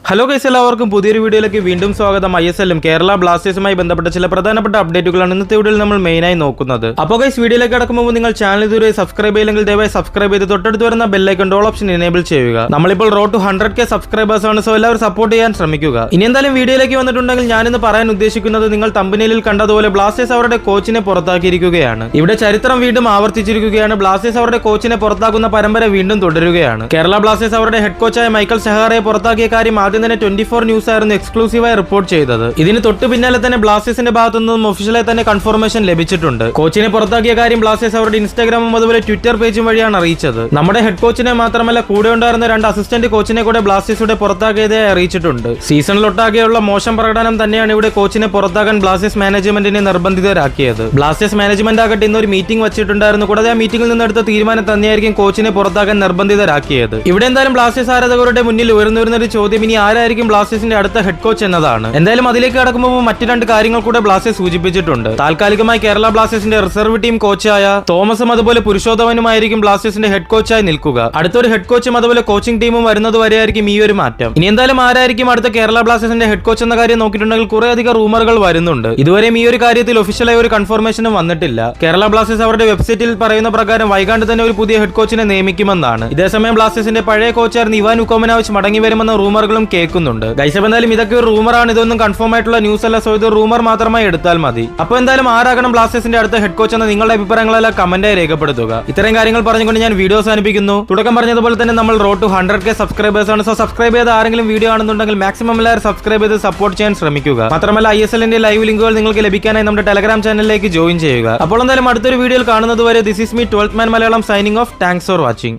Hello guys, എല്ലാവർക്കും പുതിയൊരു വീഡിയോയിലേക്ക് വീണ്ടും സ്വാഗതം. ISL-ഉം കേരള ബ്ലാസ്റ്റേഴ്സുമായി ബന്ധപ്പെട്ട ചില പ്രധാനപ്പെട്ട അപ്ഡേറ്റുകളാണ് ഇന്നത്തെ വീഡിയോയിൽ നമ്മൾ മെയിനായി നോക്കുന്നത്. അപ്പോൾ ഗൈസ്, വീഡിയോയിലേക്ക് കടക്കുമ്പോൾ നിങ്ങൾ ചാനൽ ഇതുവരെ സബ്സ്ക്രൈബ് ചെയ്യില്ലെങ്കിൽ ദയവായി സബ്സ്ക്രൈബ് ചെയ്ത് തൊട്ടടുത്ത് വരുന്ന ബെല്ലൈക്കൺ ഓൾ ഓപ്ഷൻ എനേബിൾ ചെയ്യുക. നമ്മളിപ്പോൾ റോഡ് ടു 100K സബ്സ്ക്രൈബേഴ്സ് ആണ്, സോ എല്ലാവരും സപ്പോർട്ട് ചെയ്യാൻ ശ്രമിക്കുക. ഇനി എന്തായാലും വീഡിയോയിലേക്ക് വന്നിട്ടുണ്ടെങ്കിൽ ഞാനിന്ന് പറയാൻ ഉദ്ദേശിക്കുന്നത്, നിങ്ങൾ തമ്പനയിലിൽ കണ്ടതുപോലെ ബ്ലാസ്റ്റേഴ്സ് അവരുടെ കോച്ചിനെ പുറത്താക്കിയിരിക്കുകയാണ്. ഇവിടെ ചരിത്രം വീണ്ടും ആവർത്തിച്ചിരിക്കുകയാണ്. ബ്ലാസ്റ്റേഴ്സ് അവരുടെ കോച്ചിനെ പുറത്താക്കുന്ന പരമ്പര വീണ്ടും തുടരുകയാണ്. കേരള ബ്ലാസ്റ്റേഴ്സ് അവരുടെ ഹെഡ് കോച്ചായ മൈക്കൽ സെഹാറയെ പുറത്താക്കിയ കാര്യം ആദ്യം തന്നെ 24 ന്യൂസ് ആയിരുന്നു എക്സ്ക്ലൂസീവായി റിപ്പോർട്ട് ചെയ്തത്. ഇതിന് തൊട്ട് പിന്നാലെ തന്നെ ബ്ലാസ്റ്റേഴ്സിന്റെ ഭാഗത്തു നിന്നും ഒഫീഷ്യലായി തന്നെ കൺഫർമേഷൻ ലഭിച്ചിട്ടുണ്ട്. കോച്ചിനെ പുറത്താക്കിയ കാര്യം ബ്ലാസ്റ്റേഴ്സ് അവരുടെ ഇൻസ്റ്റാഗ്രാമും അതുപോലെ ട്വിറ്റർ പേജും വഴിയാണ് അറിയിച്ചത്. നമ്മുടെ ഹെഡ് കോച്ചിനെ മാത്രമല്ല, കൂടെ ഉണ്ടായിരുന്ന 2 അസിസ്റ്റന്റ് കോച്ചിനെ കൂടെ ബ്ലാസ്റ്റേഴ്സിയുടെ പുറത്താക്കിയതായി അറിയിച്ചിട്ടുണ്ട്. സീസണിലൊട്ടാകെയുള്ള മോശം പ്രകടനം തന്നെയാണ് ഇവിടെ കോച്ചിനെ പുറത്താക്കാൻ ബ്ലാസ്റ്റേഴ്സ് മാനേജ്മെന്റിനെ നിർബന്ധിതരാക്കിയത്. ബ്ലാസ്റ്റേഴ്സ് മാനേജ്മെന്റ് ആകട്ടെ ഇന്നൊരു മീറ്റിംഗ് വെച്ചിട്ടുണ്ടായിരുന്നു. കൂടാതെ ആ മീറ്റിംഗിൽ നിന്നെടുത്ത തീരുമാനം തന്നെയായിരിക്കും കോച്ചിനെ പുറത്താക്കാൻ നിർബന്ധിതരാക്കിയത്. ഇവിടെ എന്തായാലും ബ്ലാസ്റ്റേഴ്സ് ആരാധകരുടെ മുന്നിൽ ഉയർന്നു ഒരു ചോദ്യം, ഇനി ആരായിരിക്കും ബ്ലാസ്റ്റേഴ്സിന്റെ അടുത്ത ഹെഡ് കോച്ച് എന്നതാണ്. എന്തായാലും അതിലേക്ക് കടക്കുമ്പോൾ മറ്റു 2 കാര്യങ്ങൾ കൂടെ ബ്ലാസ്റ്റേഴ്സ് സൂചിപ്പിച്ചിട്ടുണ്ട്. താൽക്കാലികമായി കേരള ബ്ലാസ്റ്റേഴ്സിന്റെ റിസർവ് ടീം കോച്ചായ തോമസും അതുപോലെ പുരുഷോത്തമനുമായിരിക്കും ബ്ലാസ്റ്റേഴ്സിന്റെ ഹെഡ് കോച്ചായി നിൽക്കുക. അടുത്തൊരു ഹെഡ് കോച്ചും അതുപോലെ കോച്ചിംഗ് ടീമും വരുന്നത് വരെയായിരിക്കും ഈ ഒരു മാറ്റം. ഇനി എന്തായാലും ആരായിരിക്കും അടുത്ത കേരള ബ്ലാസ്റ്റേഴ്സിന്റെ ഹെഡ് കോച്ച് എന്ന കാര്യം നോക്കിയിട്ടുണ്ടെങ്കിൽ കുറെ അധികം റൂമറുകൾ വരുന്നുണ്ട്. ഇതുവരെയും ഈ ഒരു കാര്യത്തിൽ ഒഫീഷ്യലായി ഒരു കൺഫർമേഷനും വന്നിട്ടില്ല. കേരള ബ്ലാസ്റ്റേഴ്സ് അവരുടെ വെബ്സൈറ്റിൽ പറയുന്ന പ്രകാരം വൈകാണ്ട് തന്നെ ഒരു പുതിയ ഹെഡ് കോച്ചിനെ നിയമിക്കുമെന്നാണ്. ഇതേസമയം ബ്ലാസ്റ്റേഴ്സിന്റെ പഴയ കോച്ചായിരുന്ന ഇവാൻ ഉക്കോമനോവിച്ച് മടങ്ങി വരുമെന്ന റൂമറുകളും കേൾക്കുന്നുണ്ട്. ഗൈസ്, എന്തായാലും ഇതൊക്കെ ഒരു റൂമറാണ്, ഇതൊന്നും കൺഫേം ആയിട്ടുള്ള ന്യൂസ് അല്ല. സോ ഇത് റൂമർ മാത്രമായി എടുത്താൽ മതി. അപ്പോൾ എന്തായാലും ആരാകണം ബ്ലാസ്റ്റേഴ്സിന്റെ അടുത്ത ഹെഡ് കോച്ച് എന്ന നിങ്ങളുടെ അഭിപ്രായങ്ങളെല്ലാം കമന്റായി രേഖപ്പെടുത്തുക. ഇത്തരം കാര്യങ്ങൾ പറഞ്ഞുകൊണ്ട് ഞാൻ വീഡിയോ അവസാനിപ്പിക്കുന്നു. തുടക്കം പറഞ്ഞതുപോലെ തന്നെ നമ്മൾ റോഡ് ടു 100K സബ്സ്ക്രൈബേഴ്സ് ആണ്. സോ സബ്സ്ക്രൈബ് ചെയ്ത ആരെങ്കിലും വീഡിയോ ആണെന്നുണ്ടെങ്കിൽ മാക്സിമം എല്ലാവരും സബ്സ്ക്രൈബ് ചെയ്ത് സപ്പോർട്ട് ചെയ്യാൻ ശ്രമിക്കുക. മാത്രമല്ല ISL-ന്റെ ലൈവ് ലിങ്കുകൾ നിങ്ങൾക്ക് ലഭിക്കാനായി നമ്മുടെ ടെലഗ്രാം ചാനലിലേക്ക് ജോയിൻ ചെയ്യുക. അപ്പോൾ എന്തായാലും അടുത്തൊരു വീഡിയോയിൽ കാണുന്നത് വരെ this is me 12th man Malayalam signing off. Thanks for watching.